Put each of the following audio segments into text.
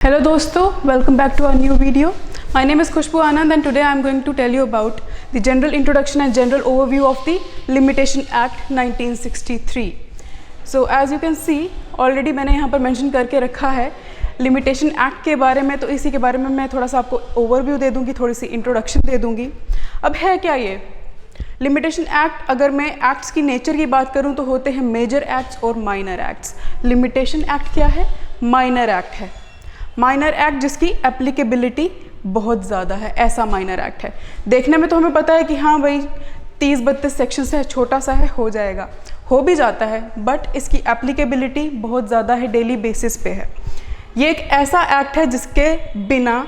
Hello दोस्तों, welcome back to our new video. My name is Khushbu Anand and today I am going to tell you about the general introduction and general overview of the Limitation Act 1963. So as you can see, already मैंने यहाँ पर mention करके रखा है Limitation Act के बारे में, तो इसी के बारे में मैं थोड़ा सा आपको overview दे दूँगी, थोड़ी सी introduction दे दूँगी. अब है क्या ये लिमिटेशन एक्ट? अगर मैं एक्ट्स की नेचर की बात करूं तो होते हैं मेजर एक्ट्स और माइनर एक्ट्स. लिमिटेशन एक्ट क्या है? माइनर एक्ट है. माइनर एक्ट जिसकी एप्लीकेबिलिटी बहुत ज़्यादा है, ऐसा माइनर एक्ट है. देखने में तो हमें पता है कि हाँ भाई 30-32 सेक्शन है, छोटा सा है, हो जाएगा, हो भी जाता है, बट इसकी एप्लीकेबिलिटी बहुत ज़्यादा है, डेली बेसिस पे है. ये एक ऐसा एक्ट है जिसके बिना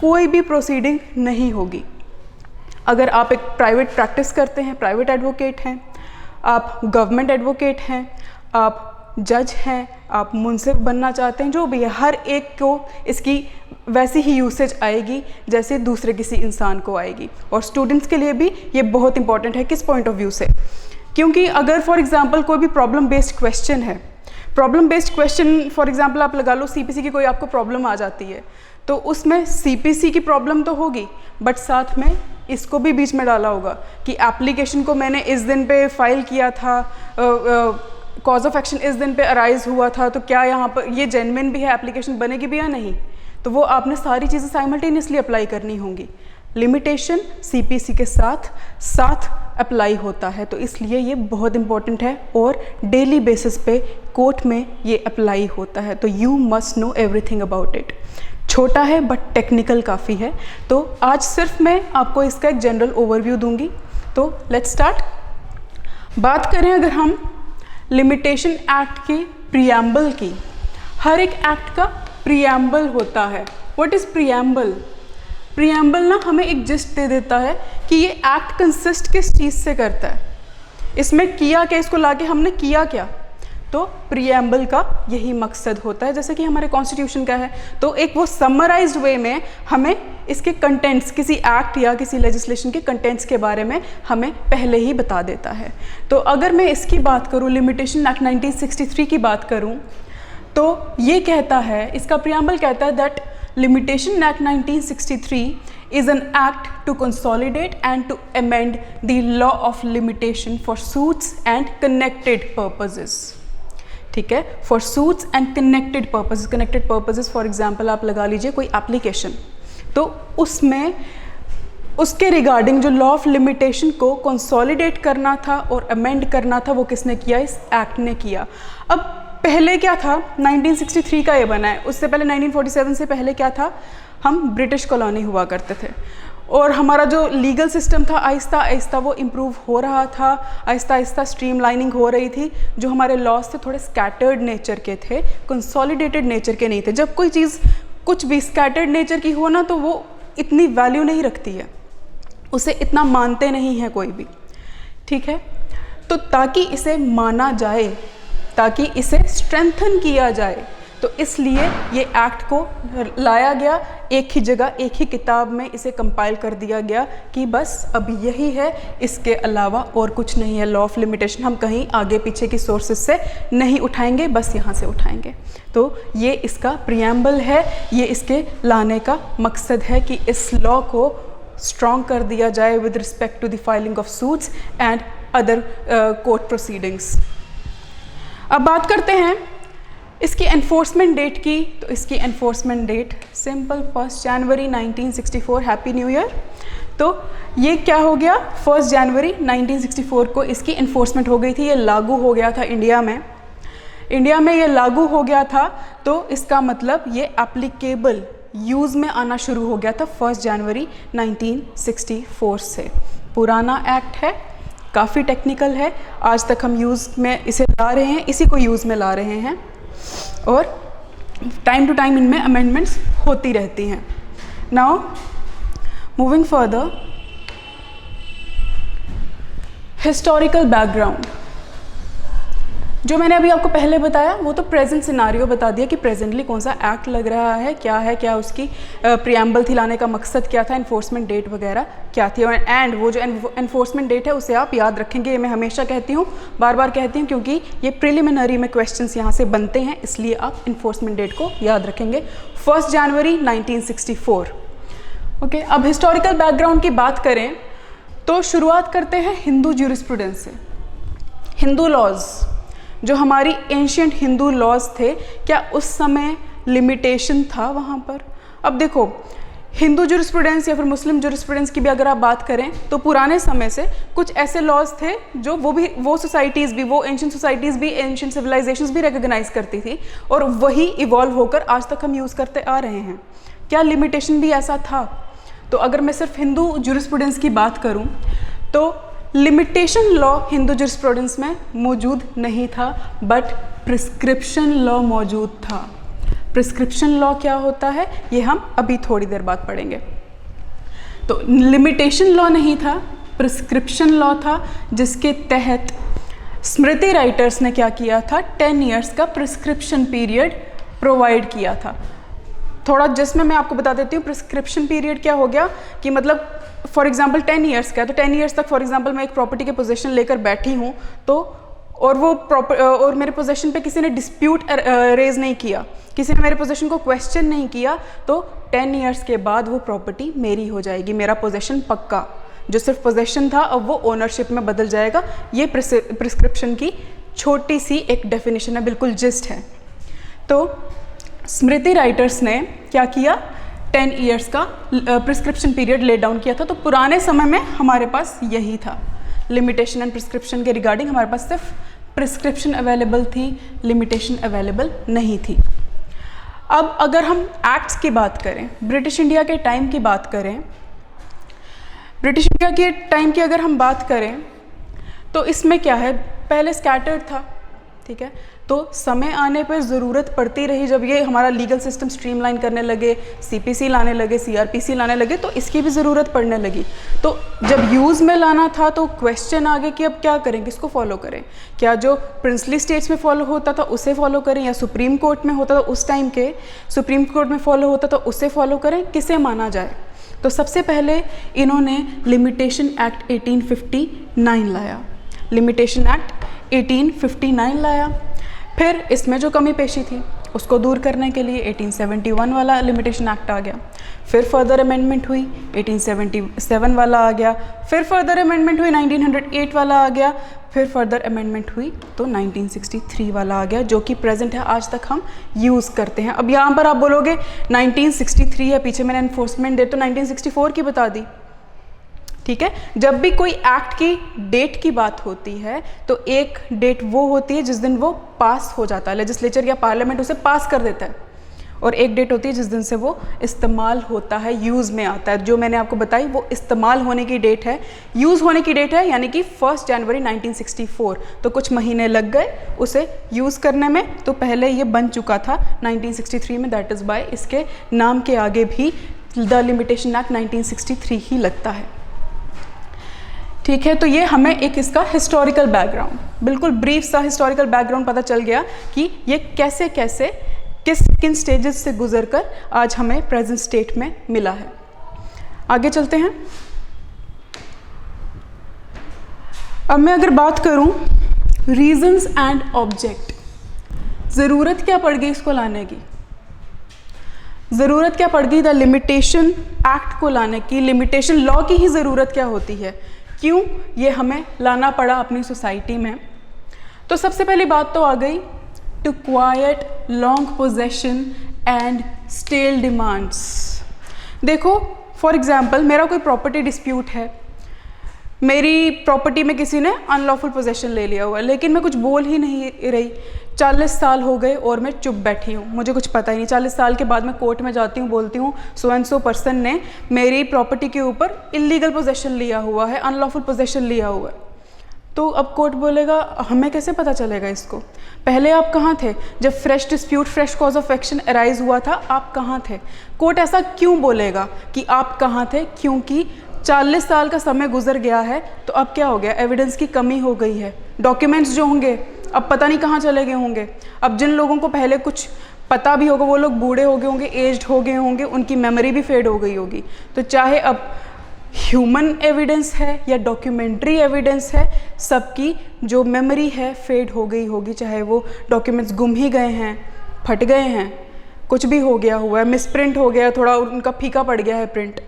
कोई भी प्रोसीडिंग नहीं होगी. अगर आप एक प्राइवेट प्रैक्टिस करते हैं, प्राइवेट एडवोकेट हैं, आप गवर्नमेंट एडवोकेट हैं, आप जज हैं, आप मुंसिफ बनना चाहते हैं, जो भी है, हर एक को इसकी वैसी ही यूसेज आएगी जैसे दूसरे किसी इंसान को आएगी. और स्टूडेंट्स के लिए भी ये बहुत इंपॉर्टेंट है. किस पॉइंट ऑफ व्यू से? क्योंकि अगर फॉर एग्जांपल कोई भी प्रॉब्लम बेस्ड क्वेश्चन है, problem based question for example आप लगा लो सीपीसी की कोई आपको प्रॉब्लम आ जाती है, तो उसमें सीपीसी की प्रॉब्लम तो होगी, बट साथ में इसको भी बीच में डाला होगा कि एप्लीकेशन को मैंने इस दिन पे फाइल किया था, कॉज ऑफ एक्शन इस दिन पे अराइज हुआ था, तो क्या यहाँ पर ये जेन्युइन भी है, एप्लीकेशन बनेगी भी या नहीं, तो वो आपने सारी चीज़ें साइमल्टेनियसली अप्लाई करनी होंगी. लिमिटेशन सीपीसी के साथ अप्लाई होता है, तो इसलिए ये बहुत इंपॉर्टेंट है और डेली बेसिस पे कोर्ट में ये अप्लाई होता है. तो you must know everything about it. छोटा है बट टेक्निकल काफ़ी है. तो आज सिर्फ मैं आपको इसका एक जनरल ओवरव्यू दूंगी. तो लेट्स स्टार्ट. बात करें अगर हम लिमिटेशन एक्ट की प्रीएम्बल की, हर एक एक्ट का प्रीएम्बल होता है. What is preamble? प्रीएम्बल ना हमें एक जिस्ट दे देता है कि ये एक्ट कंसिस्ट किस चीज़ से करता है, इसमें किया क्या, इसको लाके हमने किया क्या. तो प्रीएम्बल का यही मकसद होता है. जैसे कि हमारे कॉन्स्टिट्यूशन का है, तो एक वो समराइज्ड वे में हमें इसके कंटेंट्स, किसी एक्ट या किसी लेजिस्लेशन के कंटेंट्स के बारे में हमें पहले ही बता देता है. तो अगर मैं इसकी बात करूँ, लिमिटेशन एक्ट 1963 की बात करूँ, तो ये कहता है, इसका प्रीएम्बल कहता है that limitation act 1963 is an act to consolidate and to amend the law of limitation for suits and connected purposes. ठीक है, for suits and connected purposes. Connected purposes for example आप लगा लीजिए कोई एप्लीकेशन, तो उसमें उसके रिगार्डिंग जो लॉ ऑफ लिमिटेशन को कंसोलिडेट करना था और अमेंड करना था, वो किसने किया? इस एक्ट ने किया. अब पहले क्या था? 1963 का ये बना है. उससे पहले 1947 से पहले क्या था? हम ब्रिटिश कॉलोनी हुआ करते थे और हमारा जो लीगल सिस्टम था आहिस्ता आहिस्ता वो इम्प्रूव हो रहा था, आहिस्ता आहिस्ता स्ट्रीमलाइनिंग हो रही थी. जो हमारे लॉज थे थोड़े स्कैटर्ड नेचर के थे, कंसोलिडेटेड नेचर के नहीं थे. जब कोई चीज़ कुछ भी स्कैटर्ड नेचर की हो ना, तो वो इतनी वैल्यू नहीं रखती है, उसे इतना मानते नहीं है कोई भी. ठीक है, तो ताकि इसे माना जाए, ताकि इसे स्ट्रेंथन किया जाए, तो इसलिए ये एक्ट को लाया गया एक ही जगह, एक ही किताब में इसे कंपाइल कर दिया गया कि बस अब यही है, इसके अलावा और कुछ नहीं है. लॉ ऑफ लिमिटेशन हम कहीं आगे पीछे की सोर्सेज से नहीं उठाएंगे, बस यहाँ से उठाएंगे. तो ये इसका प्रीएम्बल है, ये इसके लाने का मकसद है कि इस लॉ को स्ट्रॉन्ग कर दिया जाए with respect to the filing of suits and other court proceedings. अब बात करते हैं इसकी एनफोर्समेंट डेट की. तो इसकी एनफोर्समेंट डेट सिंपल 1 जनवरी 1964. Happy new year. तो ये क्या हो गया? 1 जनवरी 1964 को इसकी एनफोर्समेंट हो गई थी. ये लागू हो गया था इंडिया में. इंडिया में ये लागू हो गया था, तो इसका मतलब ये एप्लीकेबल यूज़ में आना शुरू हो गया था 1 जनवरी 1964 से. पुराना एक्ट है, काफ़ी टेक्निकल है, आज तक हम यूज़ में इसे ला रहे हैं, इसी को यूज़ में ला रहे हैं और टाइम टू टाइम इनमें अमेंडमेंट्स होती रहती हैं. Now moving further, historical background. जो मैंने अभी आपको पहले बताया वो तो प्रेजेंट सिनारियो बता दिया कि प्रेजेंटली कौन सा एक्ट लग रहा है, क्या उसकी प्रियम्बल थी, लाने का मकसद क्या था, इन्फोर्समेंट डेट वगैरह क्या थी। एंड वो जो इन्फोर्समेंट डेट है उसे आप याद रखेंगे, ये मैं हमेशा कहती हूँ, बार बार कहती हूँ, क्योंकि ये प्रिलिमिनरी में क्वेश्चंस यहाँ से बनते हैं, इसलिए आप इन्फोर्समेंट डेट को याद रखेंगे। 1 जनवरी 1964। ओके, अब हिस्टोरिकल बैकग्राउंड की बात करें तो शुरुआत करते हैं हिंदू ज्यूरिस्प्रूडेंस से। हिंदू लॉज, जो हमारी एंशियंट हिंदू लॉज थे, क्या उस समय लिमिटेशन था वहाँ पर? अब देखो, हिंदू ज्यूरिस्प्रूडेंस या फिर मुस्लिम ज्यूरिस्प्रूडेंस की भी अगर आप बात करें तो पुराने समय से कुछ ऐसे लॉज थे जो वो सोसाइटीज़ भी, वो एंशियंट सोसाइटीज़ भी, एंशियंट सिविलाइजेशंस भी रिकॉग्नाइज करती थी, और वही इवॉल्व होकर आज तक हम यूज़ करते आ रहे हैं। क्या लिमिटेशन भी ऐसा था? तो अगर मैं सिर्फ हिंदू ज्यूरिस्प्रूडेंस की बात करूँ तो लिमिटेशन लॉ हिंदू ज्यूरिस्प्रूडेंस में मौजूद नहीं था, बट प्रिस्क्रिप्शन लॉ मौजूद था। प्रिस्क्रिप्शन लॉ क्या होता है ये हम अभी थोड़ी देर बाद पढ़ेंगे। तो लिमिटेशन लॉ नहीं था, प्रिस्क्रिप्शन लॉ था, जिसके तहत स्मृति राइटर्स ने क्या किया था, 10 ईयर्स का प्रिस्क्रिप्शन पीरियड प्रोवाइड किया था। थोड़ा जिसमें मैं आपको बता देती हूँ प्रिस्क्रिप्शन पीरियड क्या हो गया, कि मतलब फॉर एग्जांपल 10 ईयर्स का है, तो 10 ईयर्स तक फॉर एग्जांपल मैं एक प्रॉपर्टी के पोजीशन लेकर बैठी हूँ, तो और मेरे पोजीशन पे किसी ने डिस्प्यूट रेज नहीं किया, किसी ने मेरे पोजीशन को क्वेश्चन नहीं किया, तो 10 ईयर्स के बाद वो प्रॉपर्टी मेरी हो जाएगी, मेरा पोजीशन पक्का। जो सिर्फ पोजीशन था अब वो ओनरशिप में बदल जाएगा। ये प्रिस्क्रिप्शन की छोटी सी एक डेफिनेशन है, बिल्कुल जिस्ट है। तो स्मृति राइटर्स ने क्या किया, 10 ईयर्स का प्रिस्क्रिप्शन पीरियड ले डाउन किया था। तो पुराने समय में हमारे पास यही था, लिमिटेशन एंड प्रिस्क्रिप्शन के रिगार्डिंग हमारे पास सिर्फ प्रिस्क्रिप्शन अवेलेबल थी, लिमिटेशन अवेलेबल नहीं थी। अब अगर हम एक्ट्स की बात करें, ब्रिटिश इंडिया के टाइम की बात करें, ब्रिटिश इंडिया के टाइम की अगर हम बात करें तो इसमें क्या है, पहले स्कैटर्ड था, ठीक है, तो समय आने पर ज़रूरत पड़ती रही, जब ये हमारा लीगल सिस्टम स्ट्रीमलाइन करने लगे, सीपीसी लाने लगे, सीआरपीसी लाने लगे, तो इसकी भी ज़रूरत पड़ने लगी। तो जब यूज़ में लाना था तो क्वेश्चन आ गया कि अब क्या करें, किसको फॉलो करें, क्या जो प्रिंसली स्टेट्स में फॉलो होता था उसे फॉलो करें, या सुप्रीम कोर्ट में होता था उस टाइम के सुप्रीम कोर्ट में फॉलो होता था उसे फॉलो करें, किसे माना जाए। तो सबसे पहले इन्होंने लिमिटेशन एक्ट 1859 लाया, लिमिटेशन एक्ट 1859 लाया। फिर इसमें जो कमी पेशी थी उसको दूर करने के लिए 1871 वाला लिमिटेशन एक्ट आ गया, फिर फर्दर अमेंडमेंट हुई, 1877 वाला आ गया, फिर फर्दर अमेंडमेंट हुई, 1908 वाला आ गया, फिर फर्दर अमेंडमेंट हुई तो 1963 वाला आ गया, जो कि प्रेजेंट है, आज तक हम यूज़ करते हैं। अब यहाँ पर आप बोलोगे 1963 है, पीछे मैंने एनफोर्समेंट डेट तो 1964 की बता दी, ठीक है। जब भी कोई एक्ट की डेट की बात होती है तो एक डेट वो होती है जिस दिन वो पास हो जाता है, लेजिस्लेचर या पार्लियामेंट उसे पास कर देता है, और एक डेट होती है जिस दिन से वो इस्तेमाल होता है, यूज़ में आता है। जो मैंने आपको बताई वो इस्तेमाल होने की डेट है, यूज़ होने की डेट है, यानी कि 1 जनवरी 1964। तो कुछ महीने लग गए उसे यूज़ करने में, तो पहले ये बन चुका था 1963 में, दैट इज़ बाय इसके नाम के आगे भी द लिमिटेशन एक्ट 1963 ही लगता है, ठीक है। तो ये हमें एक इसका हिस्टोरिकल बैकग्राउंड, बिल्कुल ब्रीफ सा हिस्टोरिकल बैकग्राउंड पता चल गया कि ये कैसे कैसे किन स्टेजेस से गुजरकर आज हमें प्रेजेंट स्टेट में मिला है। आगे चलते हैं। अब मैं अगर बात करूं रीजंस एंड ऑब्जेक्ट, ज़रूरत क्या पड़ गई इसको लाने की, ज़रूरत क्या पड़ गई द लिमिटेशन एक्ट को लाने की, लिमिटेशन लॉ की ही ज़रूरत क्या होती है, क्यों ये हमें लाना पड़ा अपनी सोसाइटी में। तो सबसे पहली बात तो आ गई to quite long possession and stale demands. देखो फॉर एग्जांपल मेरा कोई प्रॉपर्टी डिस्प्यूट है, मेरी प्रॉपर्टी में किसी ने अनलॉफुल पोजेशन ले लिया हुआ है, लेकिन मैं कुछ बोल ही नहीं रही, 40 साल हो गए और मैं चुप बैठी हूँ, मुझे कुछ पता ही नहीं। 40 साल के बाद मैं कोर्ट में जाती हूँ, बोलती हूँ सो एंड सो पर्सन ने मेरी प्रॉपर्टी के ऊपर इलीगल पोजेशन लिया हुआ है, अनलॉफुल पोजेशन लिया हुआ है। तो अब कोर्ट बोलेगा हमें कैसे पता चलेगा इसको, पहले आप कहाँ थे जब fresh dispute, fresh cause of action arise हुआ था, आप कहाँ थे। कोर्ट ऐसा क्यों बोलेगा कि आप कहाँ थे, क्योंकि 40 साल का समय गुजर गया है, तो अब क्या हो गया, एविडेंस की कमी हो गई है, डॉक्यूमेंट्स जो होंगे अब पता नहीं कहाँ चले गए होंगे। अब जिन लोगों को पहले कुछ पता भी होगा वो लोग बूढ़े हो गए होंगे, एज्ड हो गए होंगे, उनकी मेमोरी भी फेड हो गई होगी। तो चाहे अब ह्यूमन एविडेंस है या डॉक्यूमेंट्री एविडेंस है, सबकी जो मेमोरी है फेड हो गई होगी, चाहे वो डॉक्यूमेंट्स गुम ही गए हैं, फट गए हैं, कुछ भी हो गया हुआ है, मिसप्रिंट हो गया, थोड़ा उनका फीका पड़ गया है प्रिंट,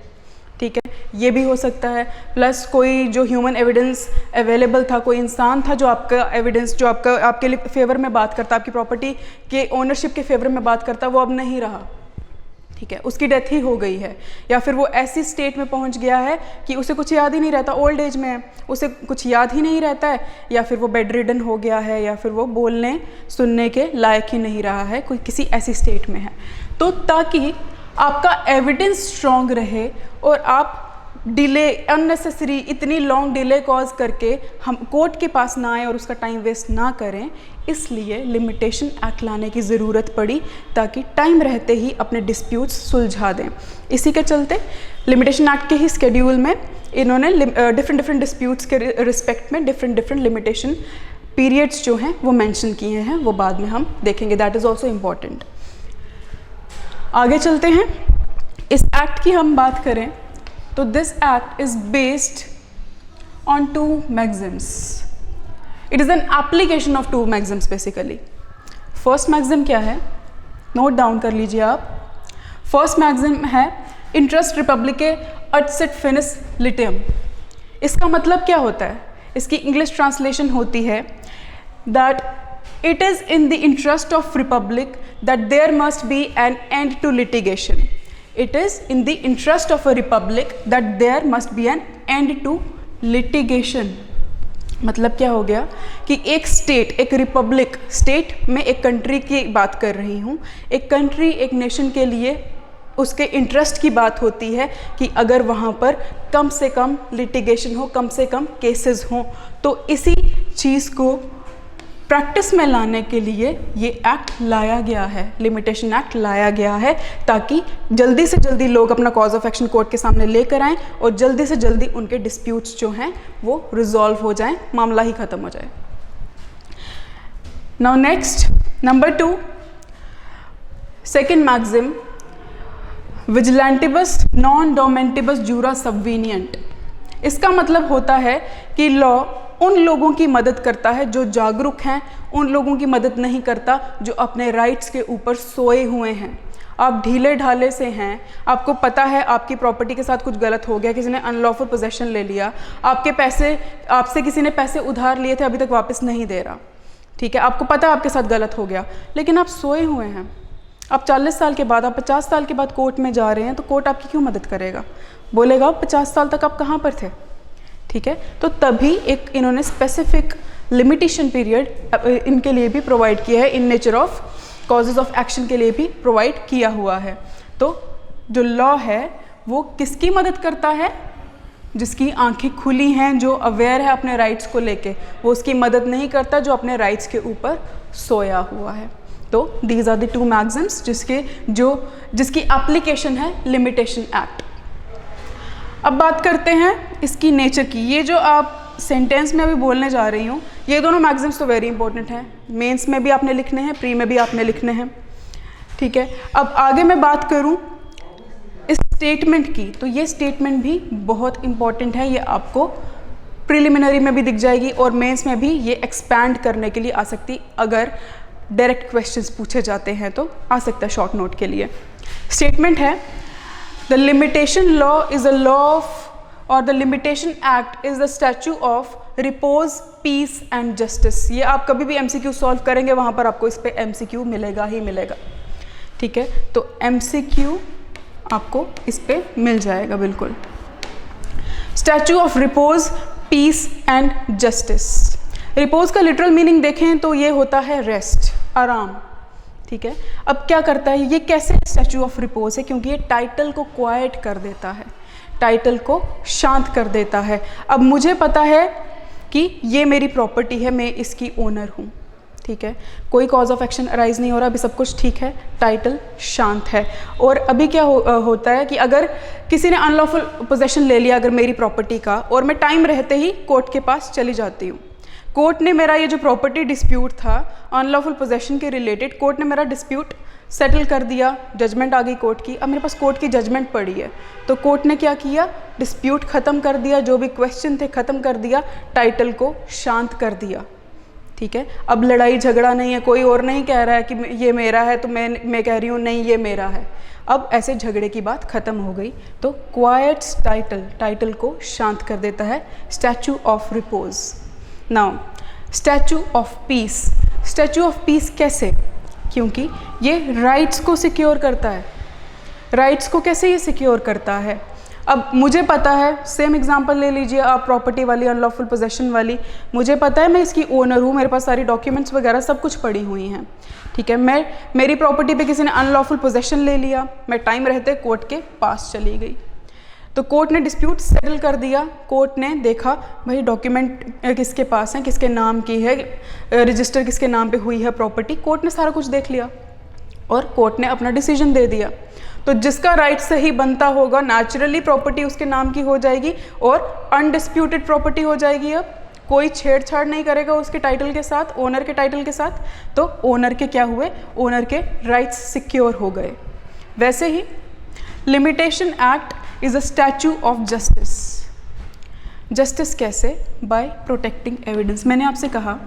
ठीक है, ये भी हो सकता है। प्लस कोई जो ह्यूमन एविडेंस अवेलेबल था, कोई इंसान था जो आपका एविडेंस, जो आपके लिए फेवर में बात करता, आपकी प्रॉपर्टी के ओनरशिप के फेवर में बात करता, वो अब नहीं रहा, ठीक है, उसकी डेथ ही हो गई है, या फिर वो ऐसी स्टेट में पहुंच गया है कि उसे कुछ याद ही नहीं रहता, ओल्ड एज में है, उसे कुछ याद ही नहीं रहता है, या फिर वो बेड रिडन हो गया है, या फिर वो बोलने सुनने के लायक ही नहीं रहा है, कोई किसी ऐसी स्टेट में है। तो ताकि आपका एविडेंस स्ट्रॉन्ग रहे और आप डिले, अननेसेसरी इतनी लॉन्ग डिले कॉज करके हम कोर्ट के पास ना आए और उसका टाइम वेस्ट ना करें, इसलिए लिमिटेशन एक्ट लाने की ज़रूरत पड़ी, ताकि टाइम रहते ही अपने डिस्प्यूट्स सुलझा दें। इसी के चलते लिमिटेशन एक्ट के ही स्केड्यूल में इन्होंने डिफरेंट डिस्प्यूट्स के रिस्पेक्ट में डिफरेंट लिमिटेशन पीरियड्स जो हैं वो मेंशन किए हैं, वो बाद में हम देखेंगे, दैट इज़ ऑल्सो इम्पॉर्टेंट। आगे चलते हैं। इस एक्ट की हम बात करें तो this act is based on 2 maxims. It is an application of 2 maxims basically. First maxim क्या है, नोट डाउन कर लीजिए आप। फर्स्ट मैक्सिम है इंटरेस्ट रिपब्लिके अटसिट फिनिस लिटियम। इसका मतलब क्या होता है, इसकी इंग्लिश ट्रांसलेशन होती है that it is in the interest of republic that there must be an end to litigation. It is in the interest of a republic that there must be an end to litigation. मतलब क्या हो गया कि एक state, एक Republic, state में एक country की बात कर रही हूँ, एक कंट्री, एक नेशन के लिए उसके इंटरेस्ट की बात होती है कि अगर वहाँ पर कम से कम लिटिगेशन हो, कम से कम केसेस हों। तो इसी चीज़ को प्रैक्टिस में लाने के लिए ये एक्ट लाया गया है, लिमिटेशन एक्ट लाया गया है, ताकि जल्दी से जल्दी लोग अपना कॉज ऑफ एक्शन कोर्ट के सामने लेकर आएँ और जल्दी से जल्दी उनके डिस्प्यूट्स जो हैं वो रिजॉल्व हो जाएं, मामला ही ख़त्म हो जाए। Now next, number 2, second maxim, vigilantibus non dormientibus jura subveniunt. इसका मतलब होता है कि लॉ उन लोगों की मदद करता है जो जागरूक हैं, उन लोगों की मदद नहीं करता जो अपने राइट्स के ऊपर सोए हुए हैं। आप ढीले ढाले से हैं, आपको पता है आपकी प्रॉपर्टी के साथ कुछ गलत हो गया, किसी ने अनलॉफुल पोजेशन ले लिया, आपके पैसे, आपसे किसी ने पैसे उधार लिए थे, अभी तक वापस नहीं दे रहा, ठीक है, आपको पता है आपके साथ गलत हो गया, लेकिन आप सोए हुए हैं। आप 40 साल के बाद, आप 50 साल के बाद कोर्ट में जा रहे हैं, तो कोर्ट आपकी क्यों मदद करेगा? बोलेगा 50 साल तक आप कहाँ पर थे, ठीक है। तो तभी एक इन्होंने स्पेसिफिक लिमिटेशन पीरियड इनके लिए भी प्रोवाइड किया है, in nature of causes of action के लिए भी प्रोवाइड किया हुआ है। तो जो लॉ है वो किसकी मदद करता है? जिसकी आंखें खुली हैं, जो अवेयर है अपने राइट्स को लेके, वो उसकी मदद नहीं करता जो अपने राइट्स के ऊपर सोया हुआ है। तो दीज आर द 2 मैक्सिम्स जिसकी एप्लीकेशन है लिमिटेशन एक्ट। अब बात करते हैं इसकी नेचर की। ये जो आप सेंटेंस में अभी बोलने जा रही हूँ, ये दोनों मैक्सिम्स तो वेरी इंपॉर्टेंट हैं, मेंस में भी आपने लिखने हैं, प्री में भी आपने लिखने हैं, ठीक है। अब आगे मैं बात करूँ इस स्टेटमेंट की, तो ये स्टेटमेंट भी बहुत इंपॉर्टेंट है, ये आपको प्रिलिमिनरी में भी दिख जाएगी और मेंस में भी ये एक्सपैंड करने के लिए आ सकती, अगर डायरेक्ट क्वेश्चंस पूछे जाते हैं तो आ सकता है शॉर्ट नोट के लिए। स्टेटमेंट है, the limitation law is a law of, और the limitation act is the statute of repose, peace and justice. ये आप कभी भी MCQ सॉल्व करेंगे वहाँ पर आपको इस पर MCQ मिलेगा ही मिलेगा, ठीक है। तो MCQ आपको इस पे मिल जाएगा बिल्कुल। Statue of repose, peace and justice. Repose का लिटरल मीनिंग देखें तो ये होता है रेस्ट, आराम, ठीक है। अब क्या करता है ये, कैसे स्टैच्यू ऑफ रिपोज है? क्योंकि ये टाइटल को क्वाइट कर देता है, टाइटल को शांत कर देता है। अब मुझे पता है कि ये मेरी प्रॉपर्टी है, मैं इसकी ओनर हूँ, ठीक है, कोई कॉज ऑफ एक्शन अराइज नहीं हो रहा, अभी सब कुछ ठीक है, टाइटल शांत है। और अभी क्या होता है कि अगर किसी ने अनलॉफुल पोजेशन ले लिया अगर मेरी प्रॉपर्टी का, और मैं टाइम रहते ही कोर्ट के पास चली जाती हूँ, कोर्ट ने मेरा ये जो प्रॉपर्टी डिस्प्यूट था अनलॉफुल पोजेशन के रिलेटेड, कोर्ट ने मेरा डिस्प्यूट सेटल कर दिया, जजमेंट आ गई कोर्ट की। अब मेरे पास कोर्ट की जजमेंट पड़ी है, तो कोर्ट ने क्या किया, डिस्प्यूट ख़त्म कर दिया, जो भी क्वेश्चन थे ख़त्म कर दिया, टाइटल को शांत कर दिया। ठीक है, अब लड़ाई झगड़ा नहीं है, कोई और नहीं कह रहा है कि ये मेरा है तो मैं कह रही हूँ नहीं ये मेरा है। अब ऐसे झगड़े की बात ख़त्म हो गई, तो क्वाइट्स टाइटल को शांत कर देता है statue of repose. Now statue of peace, statue of peace कैसे, क्योंकि ये राइट्स को सिक्योर करता है। राइट्स को कैसे ये सिक्योर करता है, अब मुझे पता है, सेम एग्जांपल ले लीजिए आप प्रॉपर्टी वाली, अनलॉफुल पोजेशन वाली, मुझे पता है मैं इसकी ओनर हूँ, मेरे पास सारी डॉक्यूमेंट्स वगैरह सब कुछ पड़ी हुई हैं। ठीक है, मेरी प्रॉपर्टी पे किसी ने अनलॉफुल पोजेशन ले लिया, मैं टाइम रहते कोर्ट के पास चली गई, तो कोर्ट ने डिस्प्यूट सेटल कर दिया। कोर्ट ने देखा भाई डॉक्यूमेंट किसके पास है, किसके नाम की है, रजिस्टर किसके नाम पे हुई है प्रॉपर्टी, कोर्ट ने सारा कुछ देख लिया और कोर्ट ने अपना डिसीजन दे दिया। तो जिसका राइट सही बनता होगा नेचुरली प्रॉपर्टी उसके नाम की हो जाएगी और अनडिस्प्यूटेड प्रॉपर्टी हो जाएगी। अब कोई छेड़छाड़ नहीं करेगा उसके टाइटल के साथ, ओनर के टाइटल के साथ, तो ओनर के क्या हुए, ओनर के राइट्स सिक्योर हो गए। वैसे ही limitation act is a statue of justice. Justice कैसे, बाय प्रोटेक्टिंग एविडेंस। मैंने आपसे कहा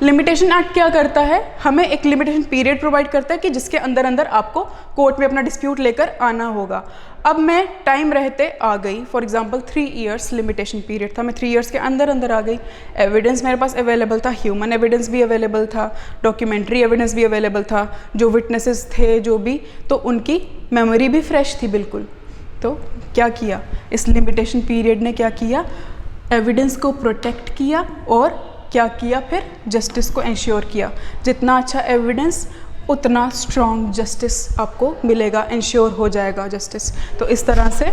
लिमिटेशन एक्ट क्या करता है, हमें एक लिमिटेशन पीरियड प्रोवाइड करता है कि जिसके अंदर अंदर आपको कोर्ट में अपना डिस्प्यूट लेकर आना होगा। अब मैं टाइम रहते आ गई, for example 3 years limitation period था, मैं 3 इयर्स के अंदर अंदर आ गई, एविडेंस मेरे पास अवेलेबल था, ह्यूमन एविडेंस भी अवेलेबल था, डॉक्यूमेंट्री एविडेंस भी अवेलेबल था, जो विटनेसेस थे जो भी, तो उनकी मेमोरी भी फ्रेश थी बिल्कुल। तो क्या किया, इस लिमिटेशन पीरियड ने क्या किया, एविडेंस को प्रोटेक्ट किया और क्या किया, फिर जस्टिस को इंश्योर किया। जितना अच्छा एविडेंस उतना स्ट्रॉन्ग जस्टिस आपको मिलेगा, इंश्योर हो जाएगा जस्टिस। तो इस तरह से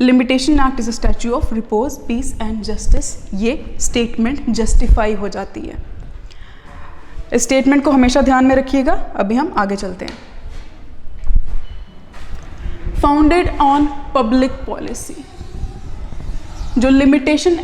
limitation act is a statue of repose, peace and justice, ये स्टेटमेंट जस्टिफाई हो जाती है। इस स्टेटमेंट को हमेशा ध्यान में रखिएगा। अभी हम आगे चलते हैं। फाउंडेड ऑन पब्लिक पॉलिसी, जो लिमिटेशन